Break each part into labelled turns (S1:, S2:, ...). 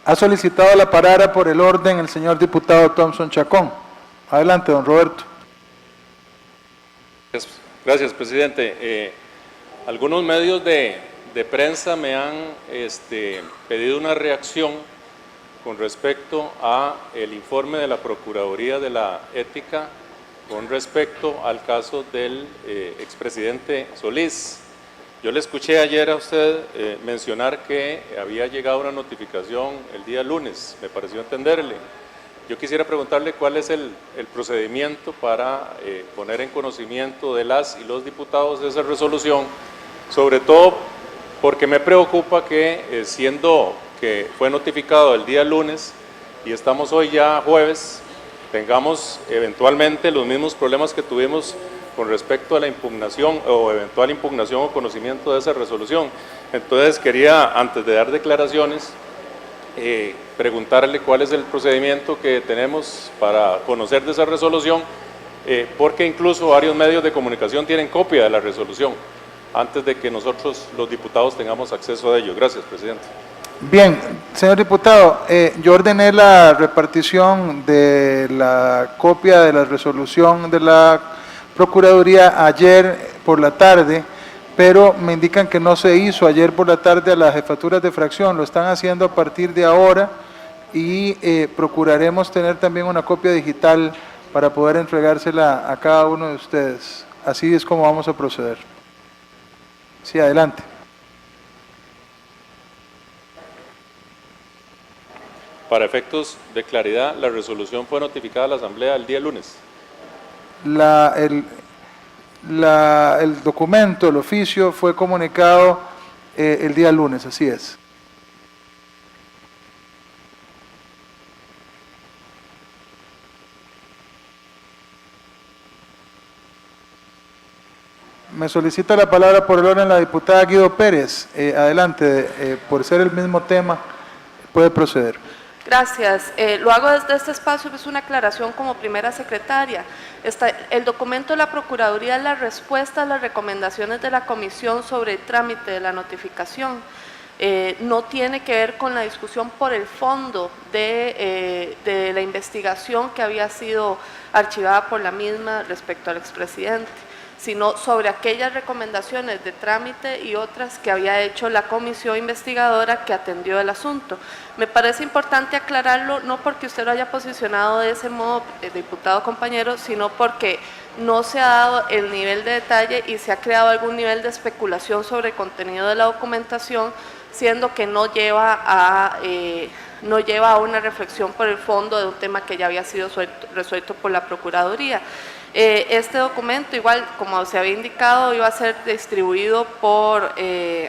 S1: Ha solicitado la palabra por el orden el señor diputado Thompson Chacón. Adelante, don Roberto.
S2: Gracias, presidente. Algunos medios de prensa me han pedido una reacción con respecto a el informe de la Procuraduría de la Ética con respecto al caso del expresidente Solís. Yo le escuché ayer a usted mencionar que había llegado una notificación el día lunes, me pareció entenderle. Yo quisiera preguntarle cuál es el procedimiento para poner en conocimiento de las y los diputados de esa resolución, sobre todo porque me preocupa que siendo que fue notificado el día lunes y estamos hoy ya jueves, tengamos eventualmente los mismos problemas que tuvimos con respecto a la impugnación o eventual impugnación o conocimiento de esa resolución. Entonces quería, antes de dar declaraciones, preguntarle cuál es el procedimiento que tenemos para conocer de esa resolución, porque incluso varios medios de comunicación tienen copia de la resolución, antes de que nosotros los diputados tengamos acceso a ello. Gracias, presidente.
S1: Bien, señor diputado, yo ordené la repartición de la copia de la resolución de la Procuraduría ayer por la tarde, pero me indican que no se hizo ayer por la tarde a las jefaturas de fracción, lo están haciendo a partir de ahora y procuraremos tener también una copia digital para poder entregársela a cada uno de ustedes. Así es como vamos a proceder. Sí, adelante.
S2: Para efectos de claridad, la resolución fue notificada a la Asamblea el día lunes.
S1: El documento, el oficio, fue comunicado el día lunes, así es. Me solicita la palabra por el orden la diputada Guido Pérez. Adelante, por ser el mismo tema, puede proceder.
S3: Gracias. Lo hago desde este espacio, es una aclaración como primera secretaria. El documento de la Procuraduría es la respuesta a las recomendaciones de la Comisión sobre el trámite de la notificación. No tiene que ver con la discusión por el fondo de la investigación que había sido archivada por la misma respecto al expresidente, sino sobre aquellas recomendaciones de trámite y otras que había hecho la comisión investigadora que atendió el asunto. Me parece importante aclararlo, no porque usted lo haya posicionado de ese modo, diputado compañero, sino porque no se ha dado el nivel de detalle y se ha creado algún nivel de especulación sobre el contenido de la documentación, siendo que no lleva a una reflexión por el fondo de un tema que ya había sido resuelto por la Procuraduría. Este documento, igual como se había indicado, iba a ser distribuido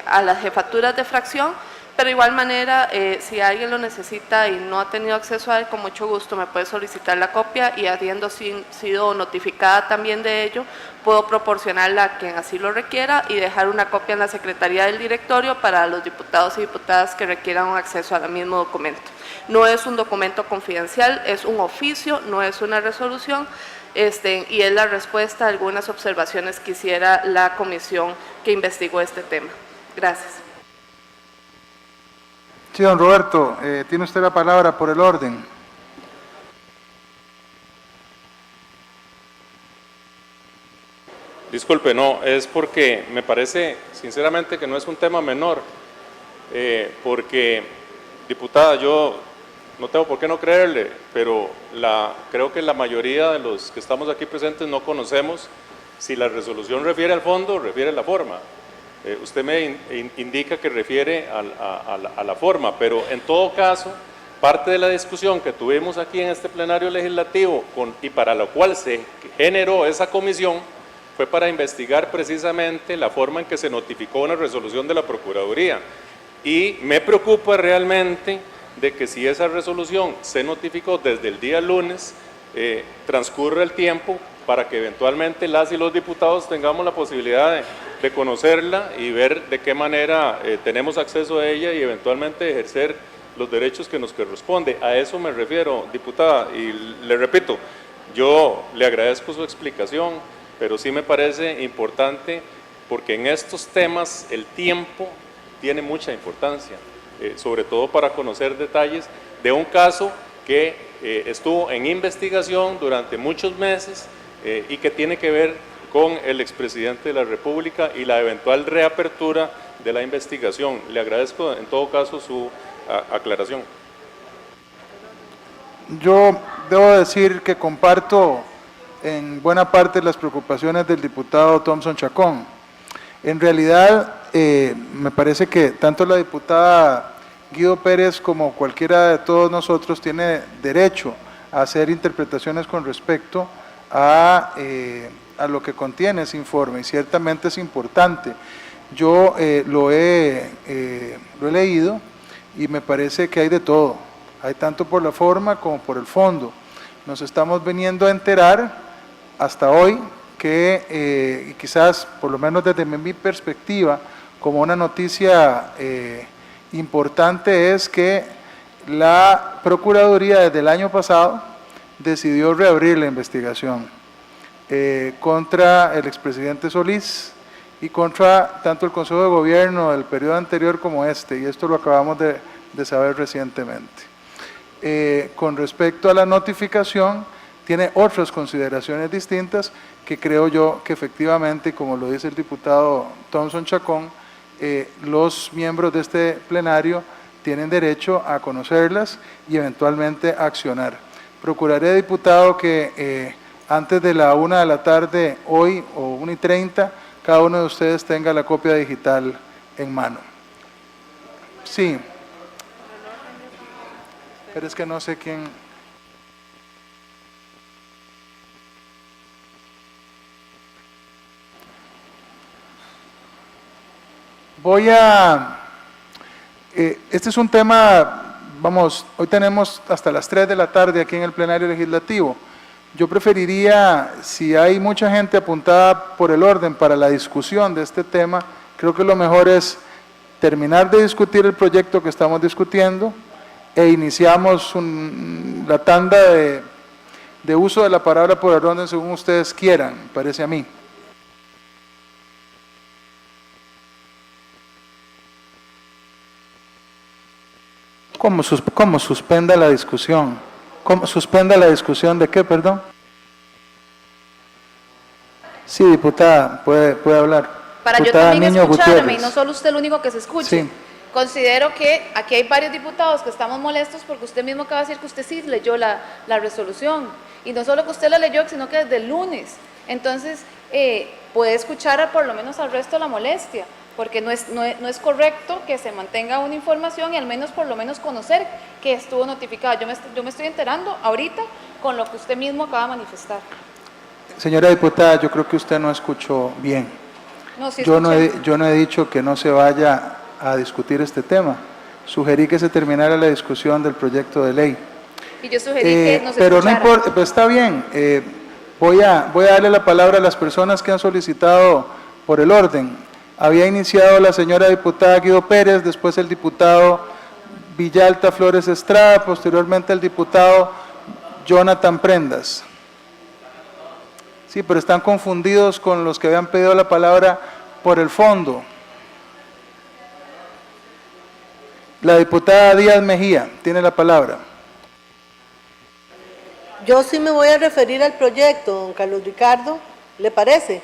S3: a las jefaturas de fracción, pero de igual manera, si alguien lo necesita y no ha tenido acceso a él, con mucho gusto me puede solicitar la copia y habiendo sido notificada también de ello, puedo proporcionarla a quien así lo requiera y dejar una copia en la Secretaría del Directorio para los diputados y diputadas que requieran un acceso al mismo documento. No es un documento confidencial, es un oficio, no es una resolución, y es la respuesta a algunas observaciones que hiciera la comisión que investigó este tema. Gracias.
S1: Sí, don Roberto, tiene usted la palabra por el orden.
S2: Disculpe, no, es porque me parece sinceramente que no es un tema menor, porque, diputada, yo no tengo por qué no creerle, pero creo que la mayoría de los que estamos aquí presentes no conocemos si la resolución refiere al fondo o refiere a la forma. Usted me indica que refiere a la forma, pero en todo caso, parte de la discusión que tuvimos aquí en este plenario legislativo y para lo cual se generó esa comisión fue para investigar precisamente la forma en que se notificó una resolución de la Procuraduría. Y me preocupa realmente de que si esa resolución se notificó desde el día lunes, transcurre el tiempo para que eventualmente las y los diputados tengamos la posibilidad de conocerla y ver de qué manera tenemos acceso a ella y eventualmente ejercer los derechos que nos corresponde. A eso me refiero, diputada, y le repito, yo le agradezco su explicación, pero sí me parece importante porque en estos temas el tiempo tiene mucha importancia. sobre todo para conocer detalles de un caso que estuvo en investigación durante muchos meses y que tiene que ver con el expresidente de la República y la eventual reapertura de la investigación. Le agradezco en todo caso su aclaración.
S1: Yo debo decir que comparto en buena parte las preocupaciones del diputado Thompson Chacón. En realidad, me parece que tanto la diputada Guido Pérez como cualquiera de todos nosotros tiene derecho a hacer interpretaciones con respecto a lo que contiene ese informe, y ciertamente es importante. Yo lo he leído y me parece que hay de todo, hay tanto por la forma como por el fondo. Nos estamos viniendo a enterar hasta hoy que, y quizás por lo menos desde mi perspectiva, como una noticia importante, es que la Procuraduría desde el año pasado decidió reabrir la investigación contra el expresidente Solís y contra tanto el Consejo de Gobierno del periodo anterior como este, y esto lo acabamos de saber recientemente. Con respecto a la notificación, tiene otras consideraciones distintas que creo yo que efectivamente, como lo dice el diputado Thompson Chacón, los miembros de este plenario tienen derecho a conocerlas y eventualmente a accionar. Procuraré, diputado, que antes de la 1 de la tarde hoy o 1:30, cada uno de ustedes tenga la copia digital en mano. Sí. Pero es que no sé quién. Este es un tema, vamos, hoy tenemos hasta las 3 de la tarde aquí en el plenario legislativo. Yo preferiría, si hay mucha gente apuntada por el orden para la discusión de este tema, creo que lo mejor es terminar de discutir el proyecto que estamos discutiendo e iniciamos la tanda de uso de la palabra por el orden según ustedes quieran, parece a mí. ¿Cómo suspenda la discusión? ¿Cómo suspenda la discusión de qué, perdón? Sí, diputada, puede hablar.
S4: Para
S1: diputada
S4: yo también
S1: Niño
S4: escucharme,
S1: Gutiérrez.
S4: y no solo usted el único que se escuche.
S1: Sí.
S4: Considero que aquí hay varios diputados que estamos molestos porque usted mismo acaba de decir que usted sí leyó la resolución. Y no solo que usted la leyó, sino que desde el lunes. Entonces, puede escuchar por lo menos al resto la molestia, porque no es correcto que se mantenga una información y al menos por lo menos conocer que estuvo notificada. Yo me estoy enterando ahorita con lo que usted mismo acaba de manifestar.
S1: Señora diputada, yo creo que usted no escuchó bien.
S4: No, sí
S1: yo no
S4: escuché.
S1: he dicho que no se vaya a discutir este tema. Sugerí que se terminara la discusión del proyecto de ley.
S4: Y yo sugerí que no se
S1: pero
S4: escuchara.
S1: no importa, pues está bien. Voy a darle la palabra a las personas que han solicitado por el orden. Había iniciado la señora diputada Guido Pérez, después el diputado Villalta Flores Estrada, posteriormente el diputado Jonathan Prendas. Sí, pero están confundidos con los que habían pedido la palabra por el fondo. La diputada Díaz Mejía tiene la palabra.
S5: Yo sí me voy a referir al proyecto, don Carlos Ricardo, ¿le parece?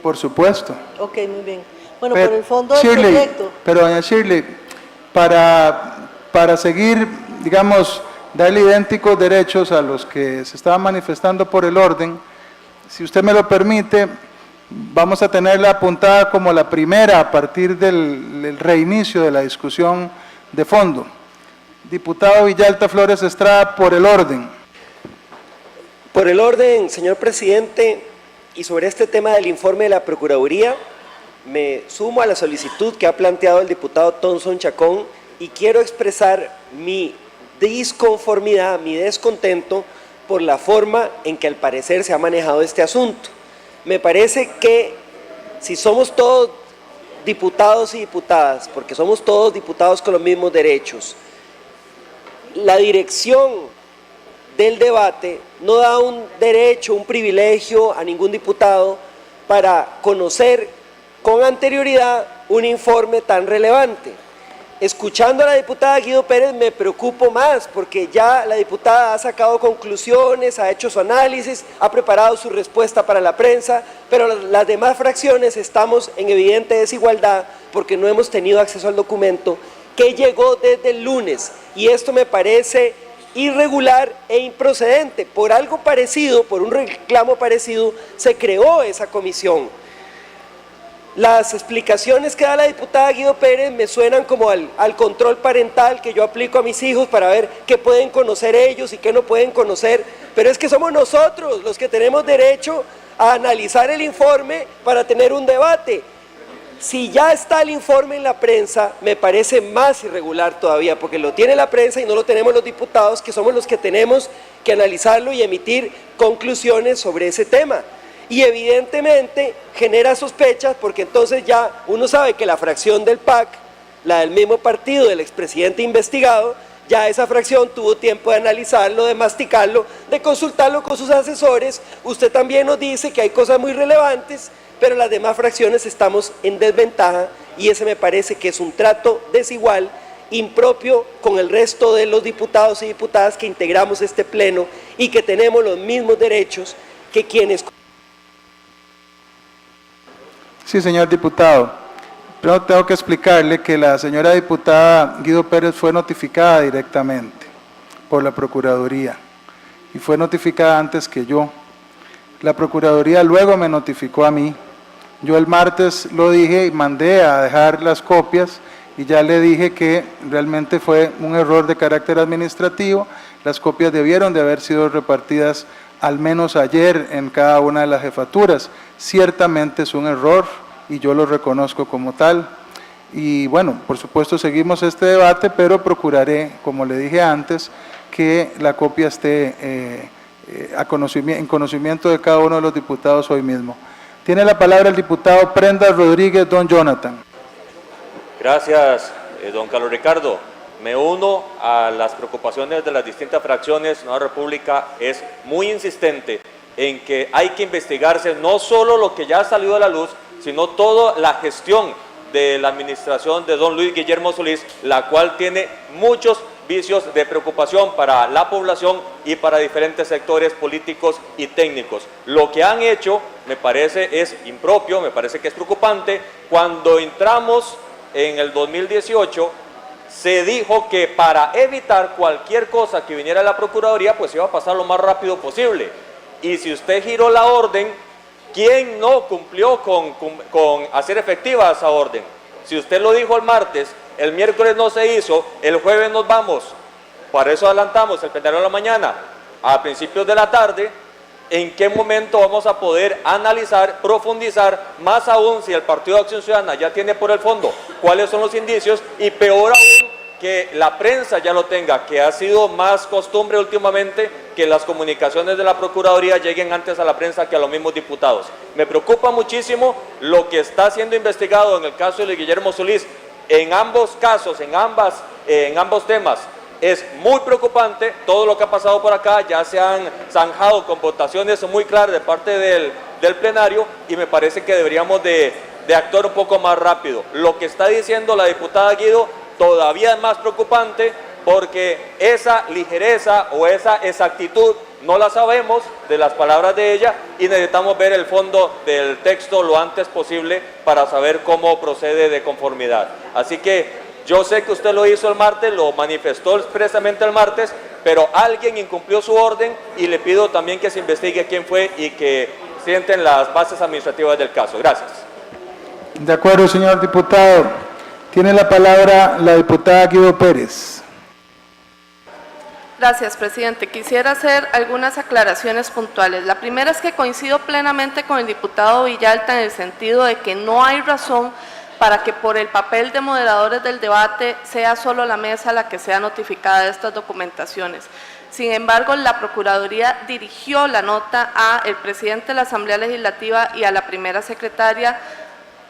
S1: Por supuesto.
S5: Ok, muy bien. Bueno, por el fondo del
S1: Shirley,
S5: proyecto.
S1: pero doña Shirley, para seguir, digamos, darle idénticos derechos a los que se estaban manifestando por el orden, si usted me lo permite, vamos a tenerla apuntada como la primera a partir del reinicio de la discusión de fondo. Diputado Villalta Flores Estrada, por el orden.
S6: Por el orden, señor presidente, y sobre este tema del informe de la Procuraduría, me sumo a la solicitud que ha planteado el diputado Thompson Chacón y quiero expresar mi disconformidad, mi descontento por la forma en que al parecer se ha manejado este asunto. Me parece que si somos todos diputados y diputadas, porque somos todos diputados con los mismos derechos, la dirección del debate no da un derecho, un privilegio a ningún diputado para conocer con anterioridad un informe tan relevante. escuchando a la diputada Guido Pérez me preocupo más, porque ya la diputada ha sacado conclusiones, ha hecho su análisis, ha preparado su respuesta para la prensa, pero las demás fracciones estamos en evidente desigualdad porque no hemos tenido acceso al documento que llegó desde el lunes, y esto me parece irregular e improcedente. Por algo parecido, por un reclamo parecido, se creó esa comisión. Las explicaciones que da la diputada Guido Pérez me suenan como al control parental que yo aplico a mis hijos para ver qué pueden conocer ellos y qué no pueden conocer, pero es que somos nosotros los que tenemos derecho a analizar el informe para tener un debate. Si ya está el informe en la prensa, me parece más irregular todavía, porque lo tiene la prensa y no lo tenemos los diputados, que somos los que tenemos que analizarlo y emitir conclusiones sobre ese tema. Y evidentemente genera sospechas, porque entonces ya uno sabe que la fracción del PAC, la del mismo partido del expresidente investigado, ya esa fracción tuvo tiempo de analizarlo, de masticarlo, de consultarlo con sus asesores. Usted también nos dice que hay cosas muy relevantes, pero las demás fracciones estamos en desventaja, y ese me parece que es un trato desigual, impropio con el resto de los diputados y diputadas que integramos este pleno y que tenemos los mismos derechos que quienes...
S1: Sí, señor diputado. Pero tengo que explicarle que la señora diputada Guido Pérez fue notificada directamente por la Procuraduría y fue notificada antes que yo. La Procuraduría luego me notificó a mí. Yo el martes lo dije y mandé a dejar las copias y ya le dije que realmente fue un error de carácter administrativo. Las copias debieron de haber sido repartidas al menos ayer en cada una de las jefaturas. Ciertamente es un error y yo lo reconozco como tal. Y bueno, por supuesto seguimos este debate, pero procuraré, como le dije antes, que la copia esté en conocimiento de cada uno de los diputados hoy mismo. Tiene la palabra el diputado Prendas Rodríguez, don Jonathan.
S7: Gracias, don Carlos Ricardo. Me uno a las preocupaciones de las distintas fracciones. Nueva República es muy insistente en que hay que investigarse no solo lo que ya ha salido a la luz, sino toda la gestión de la administración de don Luis Guillermo Solís, la cual tiene muchos vicios de preocupación para la población y para diferentes sectores políticos y técnicos. Lo que han hecho me parece es impropio, me parece que es preocupante. Cuando entramos en el 2018, se dijo que para evitar cualquier cosa que viniera de la Procuraduría, pues iba a pasar lo más rápido posible. Y si usted giró la orden, ¿quién no cumplió con hacer efectiva esa orden? Si usted lo dijo el martes, el miércoles no se hizo, el jueves nos vamos. Para eso adelantamos el plenario de la mañana. A principios de la tarde, ¿en qué momento vamos a poder analizar, profundizar, más aún si el Partido de Acción Ciudadana ya tiene por el fondo cuáles son los indicios, y peor aún que la prensa ya lo tenga, que ha sido más costumbre últimamente que las comunicaciones de la Procuraduría lleguen antes a la prensa que a los mismos diputados? Me preocupa muchísimo lo que está siendo investigado en el caso de Guillermo Solís. En ambos casos, en ambos temas, es muy preocupante todo lo que ha pasado por acá. Ya se han zanjado con votaciones muy claras de parte del plenario, y me parece que deberíamos de actuar un poco más rápido. Lo que está diciendo la diputada Guido todavía es más preocupante, porque esa ligereza o esa exactitud no la sabemos de las palabras de ella, y necesitamos ver el fondo del texto lo antes posible para saber cómo procede de conformidad. Así que yo sé que usted lo hizo el martes, lo manifestó expresamente el martes, pero alguien incumplió su orden, y le pido también que se investigue quién fue y que sienten las bases administrativas del caso. Gracias.
S1: De acuerdo, señor diputado. Tiene la palabra la diputada Guido Pérez.
S3: Gracias, presidente. Quisiera hacer algunas aclaraciones puntuales. La primera es que coincido plenamente con el diputado Villalta en el sentido de que no hay razón para que por el papel de moderadores del debate sea solo la mesa la que sea notificada de estas documentaciones. Sin embargo, la Procuraduría dirigió la nota al presidente de la Asamblea Legislativa y a la primera secretaria.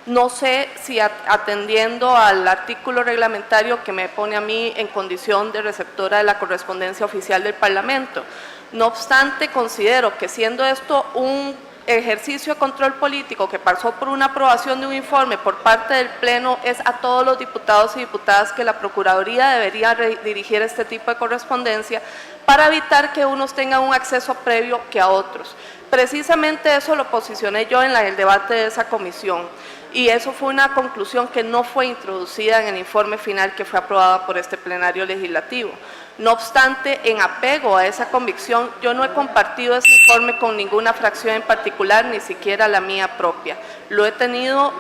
S3: No sé si atendiendo al artículo reglamentario que me pone a mí en condición de receptora de la correspondencia oficial del Parlamento. No obstante, considero que siendo esto un ejercicio de control político que pasó por una aprobación de un informe por parte del Pleno es a todos los diputados y diputadas que la Procuraduría debería dirigir este tipo de correspondencia para evitar que unos tengan un acceso previo que a otros. Precisamente eso lo posicioné yo en el debate de esa comisión y eso fue una conclusión que no fue introducida en el informe final que fue aprobado por este plenario legislativo. No obstante, en apego a esa convicción, yo no he compartido ese informe con ninguna fracción en particular, ni siquiera la mía propia. Lo he tenido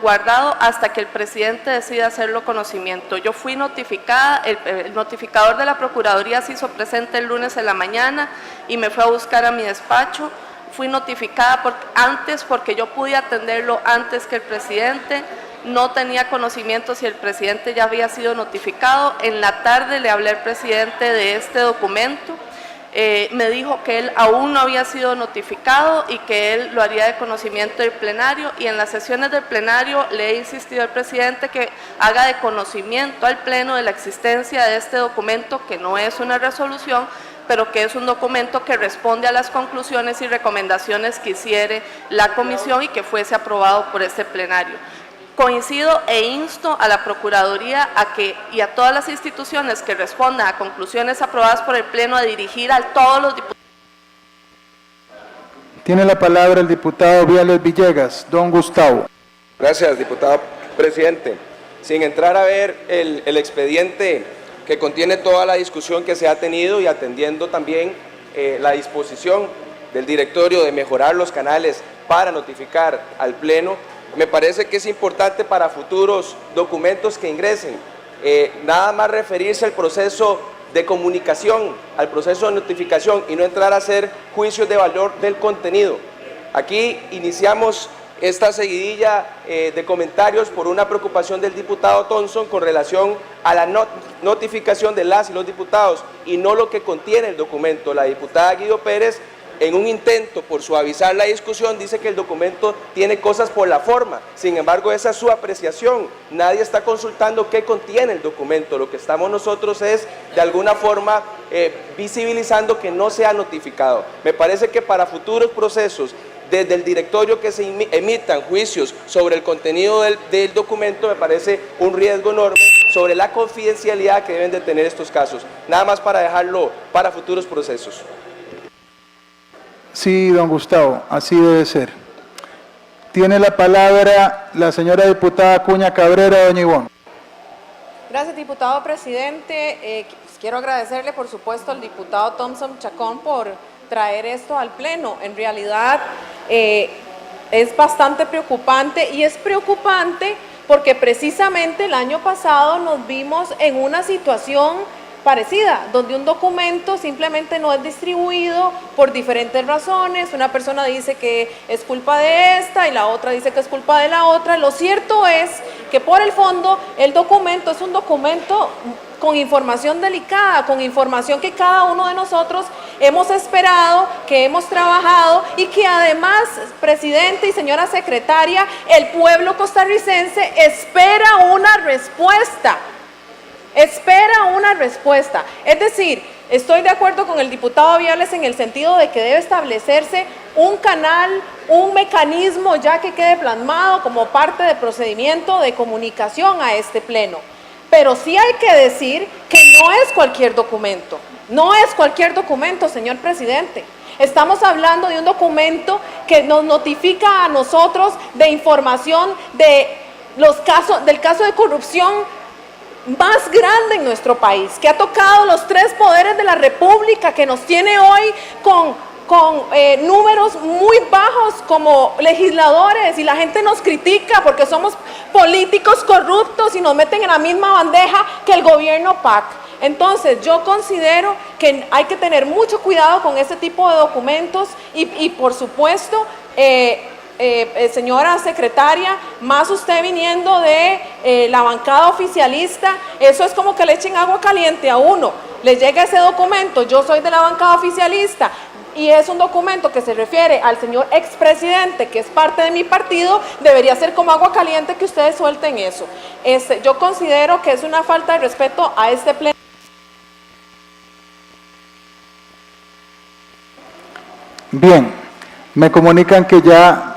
S3: guardado hasta que el presidente decida hacerlo conocimiento. Yo fui notificada, el notificador de la Procuraduría se hizo presente el lunes en la mañana y me fue a buscar a mi despacho. Fui notificada antes porque yo pude atenderlo antes que el presidente. No tenía conocimiento si el presidente ya había sido notificado. En la tarde le hablé al presidente de este documento. Me dijo que él aún no había sido notificado y que él lo haría de conocimiento del plenario. Y en las sesiones del plenario le he insistido al presidente que haga de conocimiento al Pleno de la existencia de este documento, que no es una resolución, pero que es un documento que responde a las conclusiones y recomendaciones que hiciere la comisión y que fuese aprobado por este plenario. Coincido e insto a la Procuraduría y a todas las instituciones que respondan a conclusiones aprobadas por el Pleno a dirigir a todos los diputados.
S1: Tiene la palabra el diputado Viales Villegas. Don Gustavo.
S8: Gracias, diputado presidente. Sin entrar a ver el expediente que contiene toda la discusión que se ha tenido y atendiendo también la disposición del directorio de mejorar los canales para notificar al Pleno, me parece que es importante para futuros documentos que ingresen, nada más referirse al proceso de comunicación, al proceso de notificación y no entrar a hacer juicios de valor del contenido. Aquí iniciamos esta seguidilla de comentarios por una preocupación del diputado Thompson con relación a la notificación de las y los diputados y no lo que contiene el documento. La diputada Guido Pérez, en un intento por suavizar la discusión, dice que el documento tiene cosas por la forma. Sin embargo, esa es su apreciación. Nadie está consultando qué contiene el documento. Lo que estamos nosotros es, de alguna forma, visibilizando que no se ha notificado. Me parece que para futuros procesos, desde el directorio que se emitan juicios sobre el contenido del documento, me parece un riesgo enorme sobre la confidencialidad que deben de tener estos casos. Nada más para dejarlo para futuros procesos.
S1: Sí, don Gustavo, así debe ser. Tiene la palabra la señora diputada Acuña Cabrera, doña Ivonne.
S9: Gracias, diputado presidente. Quiero agradecerle, por supuesto, al diputado Thompson Chacón por traer esto al Pleno. En realidad es bastante preocupante y es preocupante porque precisamente el año pasado nos vimos en una situación parecida, donde un documento simplemente no es distribuido por diferentes razones. Una persona dice que es culpa de esta y la otra dice que es culpa de la otra. Lo cierto es que por el fondo el documento es un documento con información delicada, con información que cada uno de nosotros hemos esperado, que hemos trabajado y que además, presidente y señora secretaria, el pueblo costarricense espera una respuesta. Espera una respuesta. Es decir, estoy de acuerdo con el diputado Viales en el sentido de que debe establecerse un canal, un mecanismo ya que quede plasmado como parte del procedimiento de comunicación a este Pleno. Pero sí hay que decir que no es cualquier documento. No es cualquier documento, señor presidente. Estamos hablando de un documento que nos notifica a nosotros de información de del caso de corrupción más grande en nuestro país, que ha tocado los 3 poderes de la República, que nos tiene hoy con números muy bajos como legisladores y la gente nos critica porque somos políticos corruptos y nos meten en la misma bandeja que el gobierno PAC. Entonces yo considero que hay que tener mucho cuidado con este tipo de documentos y por supuesto señora secretaria, más usted viniendo de la bancada oficialista, eso es como que le echen agua caliente a uno. Le llega ese documento, yo soy de la bancada oficialista y es un documento que se refiere al señor expresidente que es parte de mi partido, debería ser como agua caliente que ustedes suelten eso. Yo considero que es una falta de respeto a este pleno.
S1: Bien, Me comunican que ya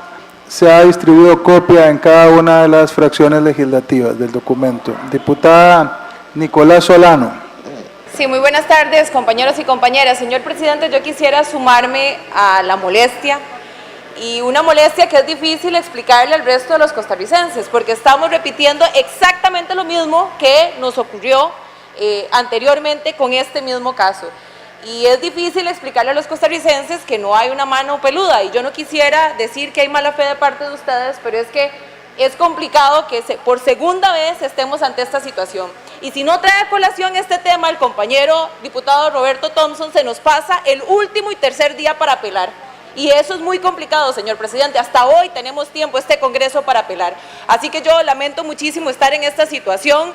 S1: se ha distribuido copia en cada una de las fracciones legislativas del documento. Diputada Nicolás Solano.
S9: Sí, muy buenas tardes, compañeros y compañeras. Señor presidente, yo quisiera sumarme a la molestia, y una molestia que es difícil explicarle al resto de los costarricenses, porque estamos repitiendo exactamente lo mismo que nos ocurrió anteriormente con este mismo caso. Y es difícil explicarle a los costarricenses que no hay una mano peluda, y yo no quisiera decir que hay mala fe de parte de ustedes, pero es que es complicado que por segunda vez estemos ante esta situación. Y si no trae a colación este tema, el compañero diputado Roberto Thompson se nos pasa el último y tercer día para apelar. Y eso es muy complicado, señor presidente. Hasta hoy tenemos tiempo este Congreso para apelar. Así que yo lamento muchísimo estar en esta situación.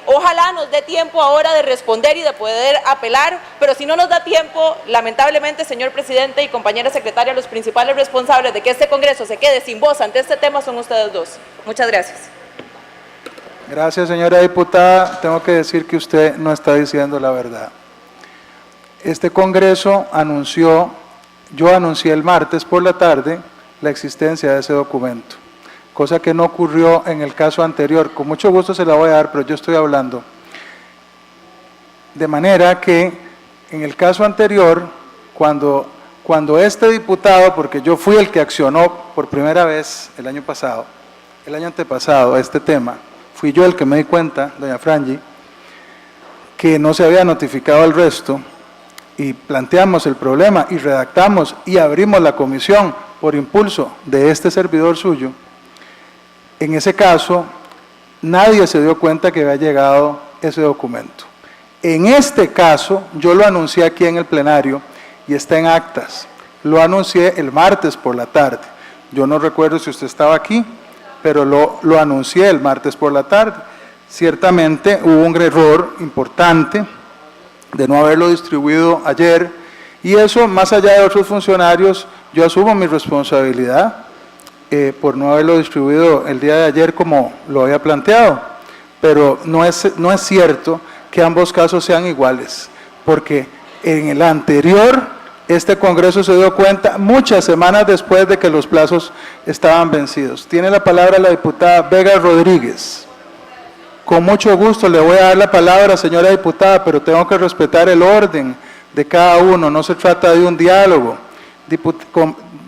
S9: Ojalá nos dé tiempo ahora de responder y de poder apelar, pero si no nos da tiempo, lamentablemente, señor presidente y compañera secretaria, los principales responsables de que este Congreso se quede sin voz ante este tema son ustedes dos. Muchas gracias.
S1: Gracias, señora diputada. Tengo que decir que usted no está diciendo la verdad. Este Congreso yo anuncié el martes por la tarde la existencia de ese documento, cosa que no ocurrió en el caso anterior. Con mucho gusto se la voy a dar, pero yo estoy hablando. De manera que en el caso anterior, cuando este diputado, porque yo fui el que accionó por primera vez el año antepasado este tema, fui yo el que me di cuenta, doña Frangi, que no se había notificado al resto, y planteamos el problema y redactamos y abrimos la comisión por impulso de este servidor suyo. En ese caso, nadie se dio cuenta que había llegado ese documento. En este caso, yo lo anuncié aquí en el plenario y está en actas. Lo anuncié el martes por la tarde. Yo no recuerdo si usted estaba aquí, pero lo anuncié el martes por la tarde. Ciertamente hubo un error importante de no haberlo distribuido ayer, y eso, más allá de otros funcionarios, yo asumo mi responsabilidad por no haberlo distribuido el día de ayer como lo había planteado, pero no es cierto que ambos casos sean iguales, porque en el anterior este Congreso se dio cuenta muchas semanas después de que los plazos estaban vencidos. Tiene la palabra la diputada Vega Rodríguez. Con mucho gusto le voy a dar la palabra, señora diputada, pero tengo que respetar el orden de cada uno, no se trata de un diálogo.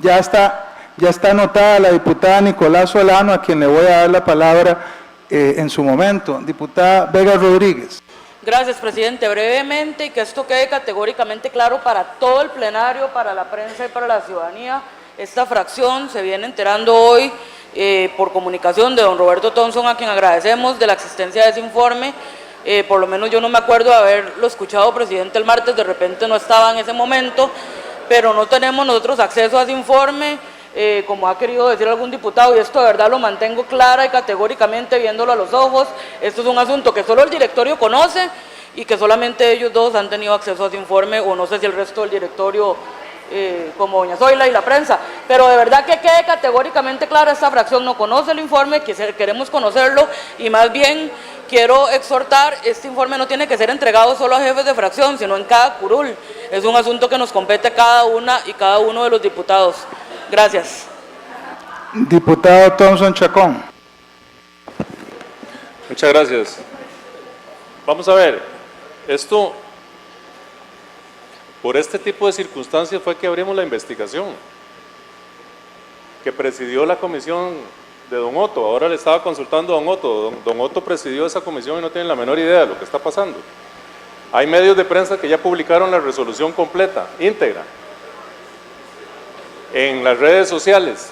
S1: Ya está anotada la diputada Nicolás Solano, a quien le voy a dar la palabra en su momento. Diputada Vega Rodríguez.
S10: Gracias, presidente. Brevemente, y que esto quede categóricamente claro para todo el plenario, para la prensa y para la ciudadanía, esta fracción se viene enterando hoy por comunicación de don Roberto Thompson, a quien agradecemos de la existencia de ese informe. Por lo menos yo no me acuerdo de haberlo escuchado, presidente, el martes, de repente no estaba en ese momento, pero no tenemos nosotros acceso a ese informe, como ha querido decir algún diputado, y esto de verdad lo mantengo clara y categóricamente viéndolo a los ojos. Esto es un asunto que solo el directorio conoce y que solamente ellos dos han tenido acceso a ese informe, o no sé si el resto del directorio, como doña Zoila y la prensa, pero de verdad que quede categóricamente clara, esta fracción no conoce el informe, queremos conocerlo, y más bien quiero exhortar, este informe no tiene que ser entregado solo a jefes de fracción, sino en cada curul. Es un asunto que nos compete a cada una y cada uno de los diputados. Gracias.
S1: Diputado Thompson Chacón.
S2: Muchas gracias. Vamos a ver, esto, por este tipo de circunstancias fue que abrimos la investigación, que presidió la comisión de don Otto. Ahora le estaba consultando a don Otto. Don Otto presidió esa comisión y no tiene la menor idea de lo que está pasando. Hay medios de prensa que ya publicaron la resolución completa, íntegra, en las redes sociales,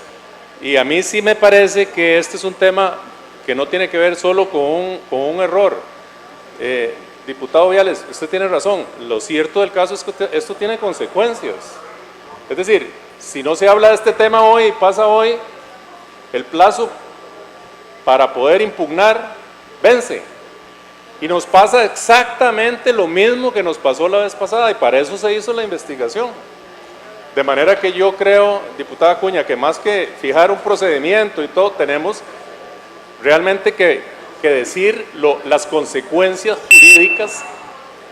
S2: y a mí sí me parece que este es un tema que no tiene que ver solo con un error. Diputado Viales, usted tiene razón, lo cierto del caso es que esto tiene consecuencias. Es decir, si no se habla de este tema hoy, pasa hoy, el plazo para poder impugnar vence. Y nos pasa exactamente lo mismo que nos pasó la vez pasada, y para eso se hizo la investigación. De manera que yo creo, diputada Acuña, que más que fijar un procedimiento y todo, tenemos realmente que decir las consecuencias jurídicas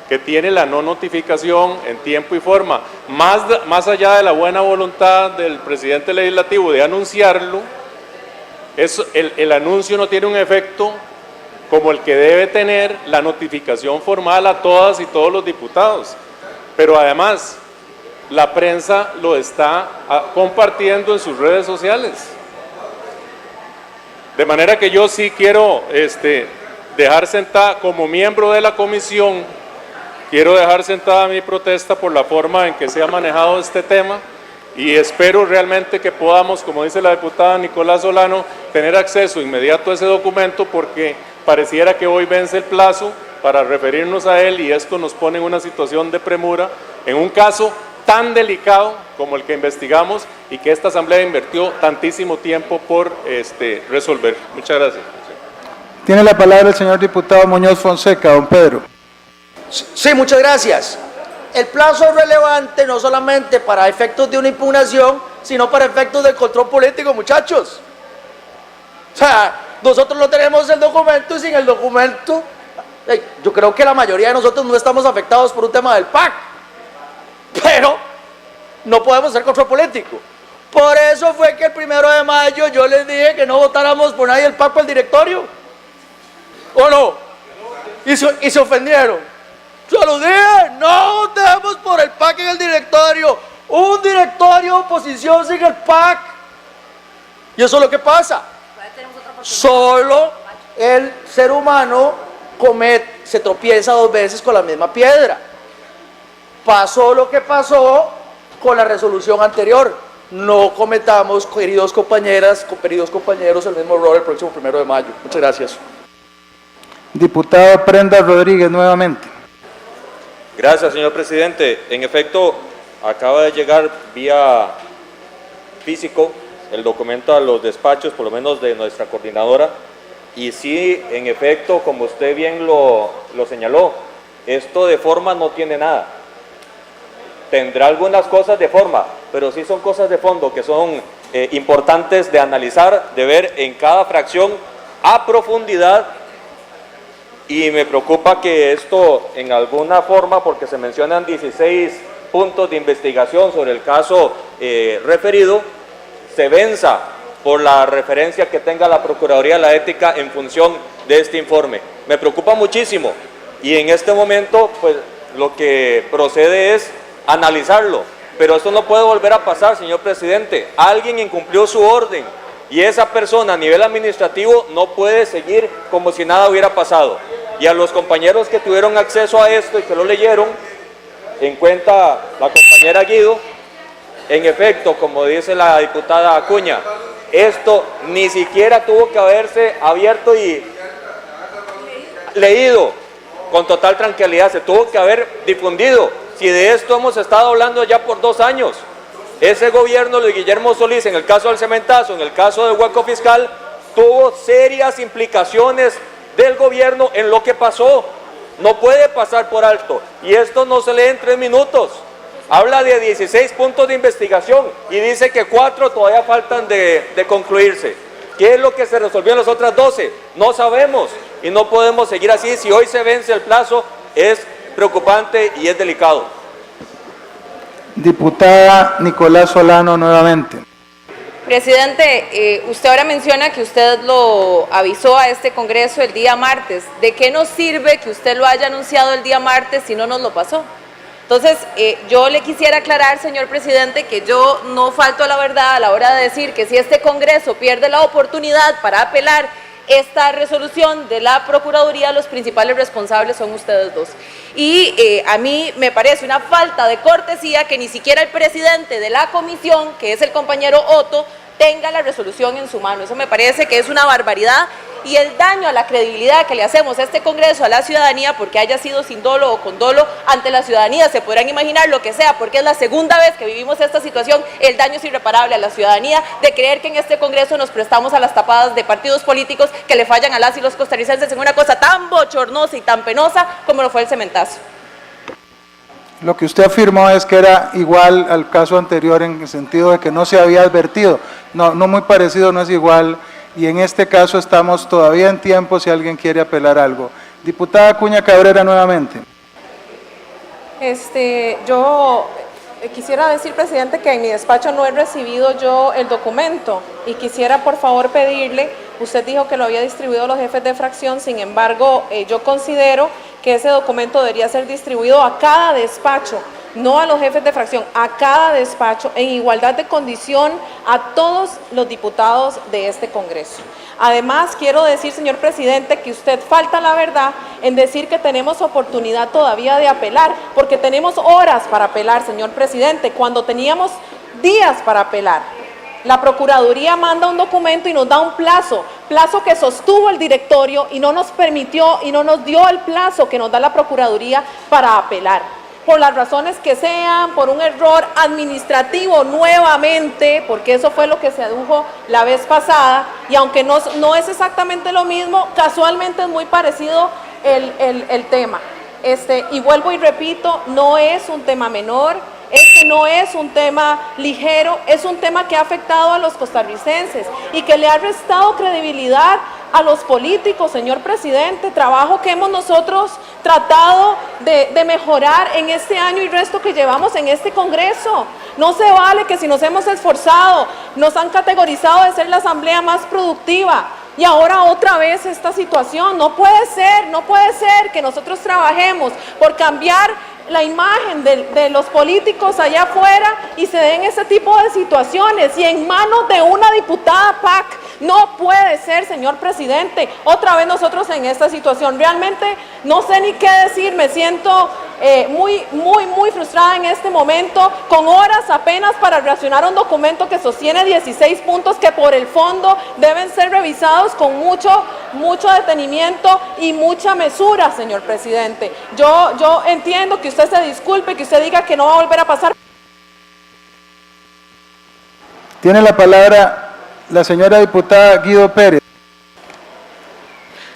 S2: que tiene la no notificación en tiempo y forma. Más allá de la buena voluntad del presidente legislativo de anunciarlo, el anuncio no tiene un efecto como el que debe tener la notificación formal a todas y todos los diputados. Pero además, la prensa lo está compartiendo en sus redes sociales. De manera que yo sí quiero dejar sentada, como miembro de la comisión, quiero dejar sentada mi protesta por la forma en que se ha manejado este tema y espero realmente que podamos, como dice la diputada Nicolás Solano, tener acceso inmediato a ese documento, porque pareciera que hoy vence el plazo para referirnos a él y esto nos pone en una situación de premura en un caso tan delicado como el que investigamos y que esta Asamblea invirtió tantísimo tiempo por resolver. Muchas gracias.
S1: Tiene la palabra el señor diputado Muñoz Fonseca. Don Pedro.
S11: Sí, muchas gracias. El plazo es relevante no solamente para efectos de una impugnación, sino para efectos del control político, muchachos. O sea, nosotros no tenemos el documento y sin el documento, yo creo que la mayoría de nosotros no estamos afectados por un tema del PAC, pero no podemos hacer control político. Por eso fue que el 1 de mayo yo les dije que no votáramos por nadie del PAC para el directorio. ¿O no? Y se ofendieron. Yo lo dije, no votemos por el PAC en el directorio. Un directorio de oposición sin el PAC. Y eso es lo que pasa. Solo el ser humano se tropieza 2 veces con la misma piedra. Pasó lo que pasó con la resolución anterior. No cometamos, queridos compañeros, el mismo error el próximo 1 de mayo. Muchas gracias.
S1: Diputada Prenda Rodríguez, nuevamente.
S7: Gracias, señor presidente. En efecto, acaba de llegar vía físico el documento a los despachos, por lo menos de nuestra coordinadora, y sí, en efecto, como usted bien lo señaló, esto de forma no tiene nada. Tendrá algunas cosas de forma, pero sí son cosas de fondo que son importantes de analizar, de ver en cada fracción a profundidad. Y me preocupa que esto en alguna forma, porque se mencionan 16 puntos de investigación sobre el caso referido, se venza por la referencia que tenga la Procuraduría de la Ética en función de este informe. Me preocupa muchísimo y en este momento pues lo que procede es analizarlo, pero esto no puede volver a pasar, señor presidente. Alguien incumplió su orden y esa persona a nivel administrativo no puede seguir como si nada hubiera pasado. Y a los compañeros que tuvieron acceso a esto y que lo leyeron, en cuenta la compañera Guido, en efecto, como dice la diputada Acuña, esto ni siquiera tuvo que haberse abierto y leído con total tranquilidad, se tuvo que haber difundido. Si de esto hemos estado hablando ya por 2 años, ese gobierno de Guillermo Solís, en el caso del cementazo, en el caso del hueco fiscal, tuvo serias implicaciones del gobierno en lo que pasó. No puede pasar por alto, y esto no se lee en 3 minutos. Habla de 16 puntos de investigación y dice que 4 todavía faltan de concluirse. ¿Qué es lo que se resolvió en las otras 12? No sabemos y no podemos seguir así. Si hoy se vence el plazo, es preocupante y es delicado.
S1: Diputada Nicolás Solano, nuevamente.
S12: Presidente, usted ahora menciona que usted lo avisó a este Congreso el día martes. ¿De qué nos sirve que usted lo haya anunciado el día martes si no nos lo pasó? Entonces, yo le quisiera aclarar, señor presidente, que yo no falto a la verdad a la hora de decir que si este Congreso pierde la oportunidad para apelar esta resolución de la Procuraduría, los principales responsables son ustedes dos. Y a mí me parece una falta de cortesía que ni siquiera el presidente de la comisión, que es el compañero Otto, tenga la resolución en su mano. Eso me parece que es una barbaridad y el daño a la credibilidad que le hacemos a este Congreso, a la ciudadanía, porque haya sido sin dolo o con dolo ante la ciudadanía, se podrán imaginar lo que sea, porque es la segunda vez que vivimos esta situación. El daño es irreparable a la ciudadanía de creer que en este Congreso nos prestamos a las tapadas de partidos políticos que le fallan a las y los costarricenses en una cosa tan bochornosa y tan penosa como lo fue el cementazo.
S1: Lo que usted afirmó es que era igual al caso anterior en el sentido de que no se había advertido. No muy parecido, no es igual, y en este caso estamos todavía en tiempo si alguien quiere apelar algo. Diputada Acuña Cabrera, nuevamente.
S9: Yo quisiera decir, presidente, que en mi despacho no he recibido yo el documento y quisiera por favor pedirle, usted dijo que lo había distribuido a los jefes de fracción, sin embargo, yo considero que ese documento debería ser distribuido a cada despacho, no a los jefes de fracción, a cada despacho, en igualdad de condición a todos los diputados de este Congreso. Además, quiero decir, señor presidente, que usted falta la verdad en decir que tenemos oportunidad todavía de apelar, porque tenemos horas para apelar, señor presidente, cuando teníamos días para apelar. La Procuraduría manda un documento y nos da un plazo que sostuvo el directorio y no nos permitió y no nos dio el plazo que nos da la Procuraduría para apelar. Por las razones que sean, por un error administrativo nuevamente, porque eso fue lo que se adujo la vez pasada, y aunque no es exactamente lo mismo, casualmente es muy parecido el tema. Y vuelvo y repito, no es un tema menor, no es un tema ligero, es un tema que ha afectado a los costarricenses y que le ha restado credibilidad a los políticos, señor presidente, trabajo que hemos nosotros tratado de mejorar en este año y resto que llevamos en este Congreso. No se vale que si nos hemos esforzado, nos han categorizado de ser la asamblea más productiva y ahora otra vez esta situación. No puede ser que nosotros trabajemos por cambiar la imagen de los políticos allá afuera y se den ese tipo de situaciones y en manos de una diputada PAC. No puede ser, señor presidente, otra vez nosotros en esta situación. Realmente no sé ni qué decir, me siento muy frustrada en este momento, con horas apenas para reaccionar a un documento que sostiene 16 puntos que por el fondo deben ser revisados con mucho detenimiento y mucha mesura, señor presidente. Yo entiendo que usted se disculpe, que usted diga que no va a volver a pasar.
S1: Tiene la palabra la señora diputada Guido Pérez.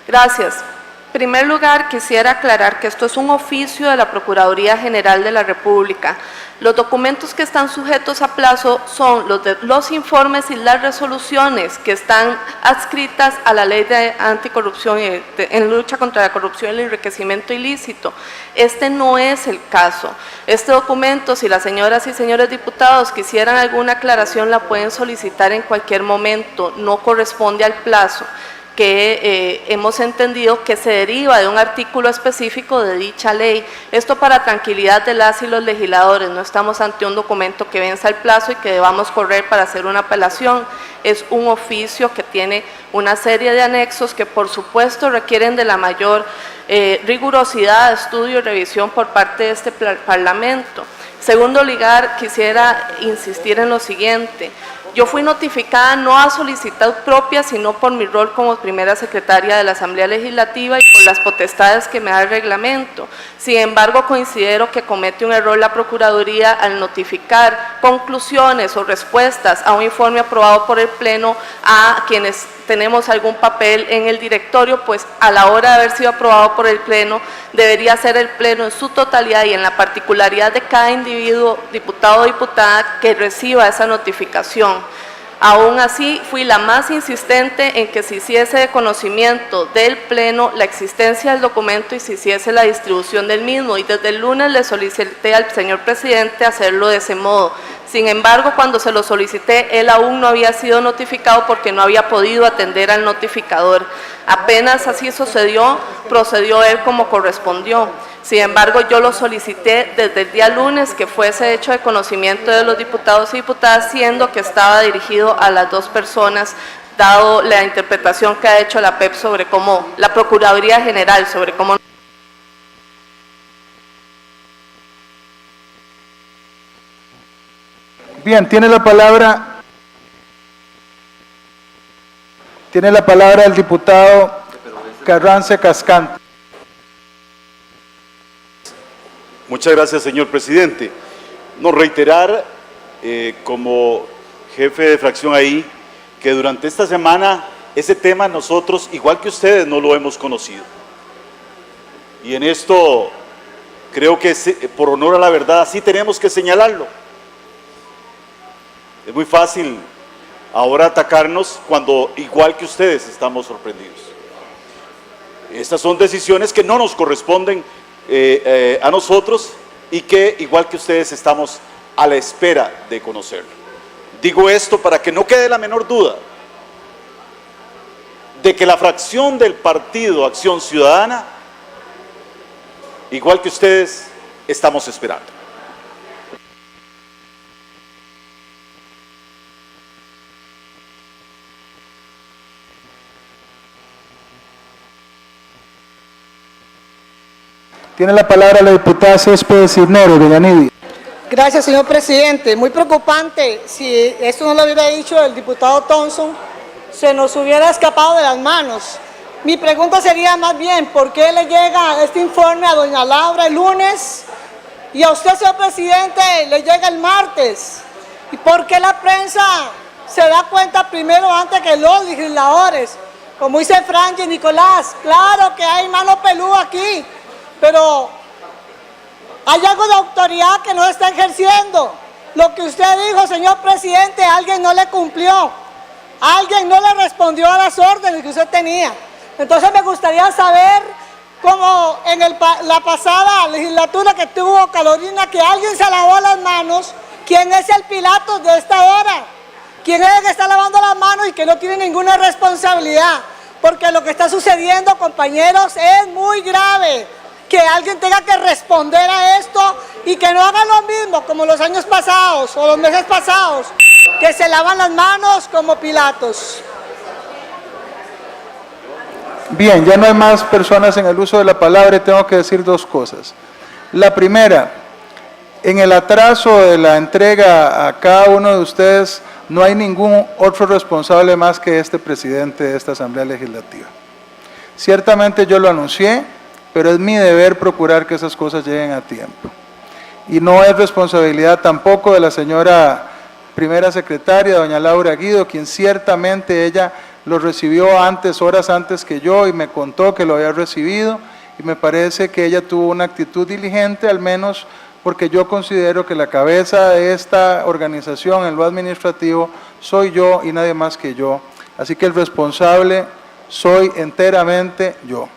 S3: Gracias. En primer lugar, quisiera aclarar que esto es un oficio de la Procuraduría General de la República. Los documentos que están sujetos a plazo son los informes y las resoluciones que están adscritas a la Ley de Anticorrupción en lucha contra la corrupción y el enriquecimiento ilícito. Este no es el caso. Este documento, si las señoras y señores diputados quisieran alguna aclaración, la pueden solicitar en cualquier momento, no corresponde al plazo que hemos entendido que se deriva de un artículo específico de dicha ley. Esto para tranquilidad de las y los legisladores, no estamos ante un documento que venza el plazo y que debamos correr para hacer una apelación. Es un oficio que tiene una serie de anexos que por supuesto requieren de la mayor rigurosidad, estudio y revisión por parte de este Parlamento. En segundo lugar, quisiera insistir en lo siguiente. Yo fui notificada no a solicitud propia, sino por mi rol como primera secretaria de la Asamblea Legislativa y por las potestades que me da el reglamento. Sin embargo, considero que comete un error la Procuraduría al notificar conclusiones o respuestas a un informe aprobado por el Pleno a quienes tenemos algún papel en el directorio, pues a la hora de haber sido aprobado por el Pleno, debería ser el Pleno en su totalidad y en la particularidad de cada individuo, diputado o diputada, que reciba esa notificación. Aún así, fui la más insistente en que se hiciese de conocimiento del Pleno la existencia del documento y se hiciese la distribución del mismo, y desde el lunes le solicité al señor presidente hacerlo de ese modo. Sin embargo, cuando se lo solicité, él aún no había sido notificado porque no había podido atender al notificador. Apenas así sucedió, procedió él como correspondió. Sin embargo, yo lo solicité desde el día lunes que fuese hecho de conocimiento de los diputados y diputadas, siendo que estaba dirigido a las dos personas, dado la interpretación que ha hecho la PEP sobre cómo, la Procuraduría General, sobre cómo...
S1: Bien, tiene la palabra el diputado Carranza Cascante.
S13: Muchas gracias, señor presidente. No reiterar, como jefe de fracción ahí, que durante esta semana ese tema nosotros, igual que ustedes, no lo hemos conocido. Y en esto creo que por honor a la verdad sí tenemos que señalarlo. Es muy fácil ahora atacarnos cuando, igual que ustedes, estamos sorprendidos. Estas son decisiones que no nos corresponden a nosotros y que, igual que ustedes, estamos a la espera de conocerlo. Digo esto para que no quede la menor duda de que la fracción del Partido Acción Ciudadana, igual que ustedes, estamos esperando.
S1: Tiene la palabra la diputada Céspedes Cisneros, doña Nidia.
S5: Gracias, señor presidente. Muy preocupante. Si esto no lo hubiera dicho el diputado Thompson, se nos hubiera escapado de las manos. Mi pregunta sería más bien, ¿por qué le llega este informe a doña Laura el lunes y a usted, señor presidente, le llega el martes? ¿Y por qué la prensa se da cuenta primero antes que los legisladores? Como dice Franji Nicolás, claro que hay mano peluda aquí, pero hay algo de autoridad que no está ejerciendo. Lo que usted dijo, señor presidente, alguien no le cumplió. Alguien no le respondió a las órdenes que usted tenía. Entonces me gustaría saber, como en la pasada legislatura que tuvo Carolina, que alguien se lavó las manos, ¿quién es el Pilatos de esta hora? ¿Quién es el que está lavando las manos y que no tiene ninguna responsabilidad? Porque lo que está sucediendo, compañeros, es muy grave. Que alguien tenga que responder a esto y que no hagan lo mismo como los años pasados o los meses pasados, que se lavan las manos como Pilatos.
S1: Bien, ya no hay más personas en el uso de la palabra y tengo que decir dos cosas. La primera, en el atraso de la entrega a cada uno de ustedes, no hay ningún otro responsable más que este presidente de esta Asamblea Legislativa. Ciertamente yo lo anuncié, pero es mi deber procurar que esas cosas lleguen a tiempo. Y no es responsabilidad tampoco de la señora primera secretaria, doña Laura Guido, quien ciertamente ella lo recibió antes, horas antes que yo, y me contó que lo había recibido, y me parece que ella tuvo una actitud diligente, al menos porque yo considero que la cabeza de esta organización en lo administrativo soy yo y nadie más que yo. Así que el responsable soy enteramente yo.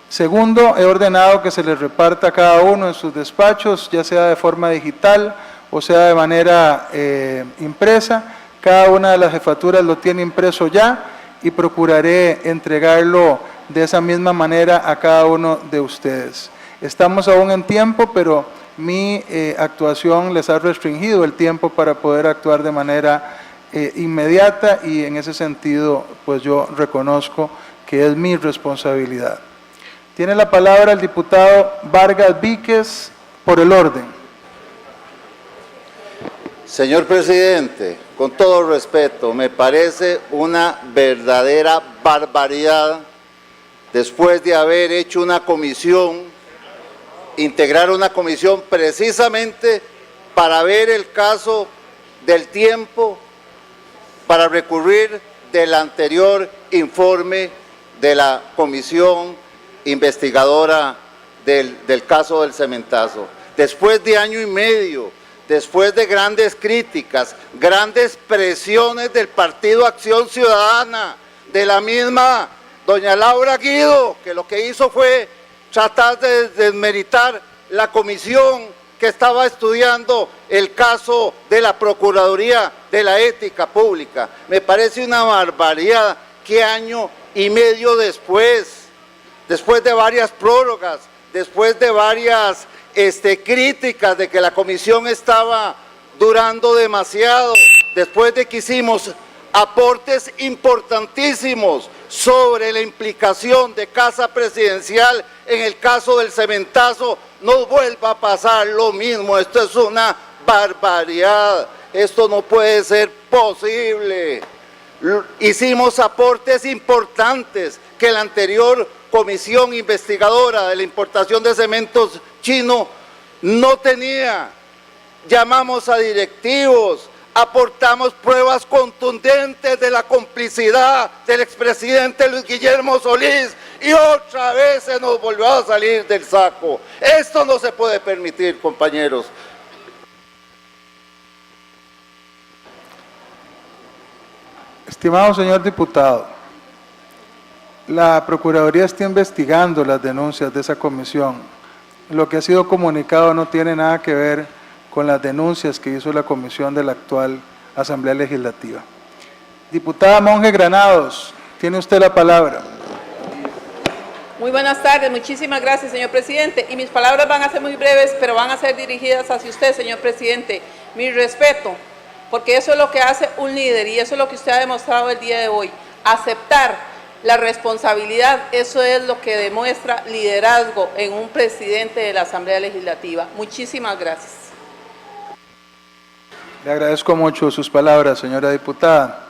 S1: Segundo, he ordenado que se les reparta a cada uno en sus despachos, ya sea de forma digital o sea de manera impresa. Cada una de las jefaturas lo tiene impreso ya y procuraré entregarlo de esa misma manera a cada uno de ustedes. Estamos aún en tiempo, pero mi actuación les ha restringido el tiempo para poder actuar de manera inmediata y en ese sentido, pues yo reconozco que es mi responsabilidad. Tiene la palabra el diputado Vargas Víquez por el orden.
S14: Señor presidente, con todo respeto, me parece una verdadera barbaridad, después de haber hecho una comisión, integrar una comisión precisamente para ver el caso del tiempo, para recurrir del anterior informe de la comisión investigadora del caso del cementazo. Después de año y medio, después de grandes críticas, grandes presiones del Partido Acción Ciudadana, de la misma doña Laura Guido, que lo que hizo fue tratar de desmeritar la comisión que estaba estudiando el caso de la Procuraduría de la Ética Pública. Me parece una barbaridad que año y medio después de varias prórrogas, después de varias críticas de que la comisión estaba durando demasiado, después de que hicimos aportes importantísimos sobre la implicación de Casa Presidencial en el caso del cementazo, no vuelva a pasar lo mismo. Esto es una barbaridad, esto no puede ser posible. Hicimos aportes importantes que la anterior comisión investigadora de la importación de cementos chinos no tenía. Llamamos a directivos, aportamos pruebas contundentes de la complicidad del expresidente Luis Guillermo Solís y otra vez se nos volvió a salir del saco. Esto no se puede permitir, compañeros.
S1: Estimado señor diputado, la Procuraduría está investigando las denuncias de esa comisión lo que ha sido comunicado no tiene nada que ver con las denuncias que hizo la comisión de la actual Asamblea Legislativa. Diputada Monge Granados, tiene usted la palabra.
S9: Muy buenas tardes, muchísimas gracias, señor presidente. Y mis palabras van a ser muy breves, pero van a ser dirigidas hacia usted, señor presidente. Mi respeto, porque eso es lo que hace un líder y eso es lo que usted ha demostrado el día de hoy. Aceptar la responsabilidad, eso es lo que demuestra liderazgo en un presidente de la Asamblea Legislativa. Muchísimas gracias.
S1: Le agradezco mucho sus palabras, señora diputada.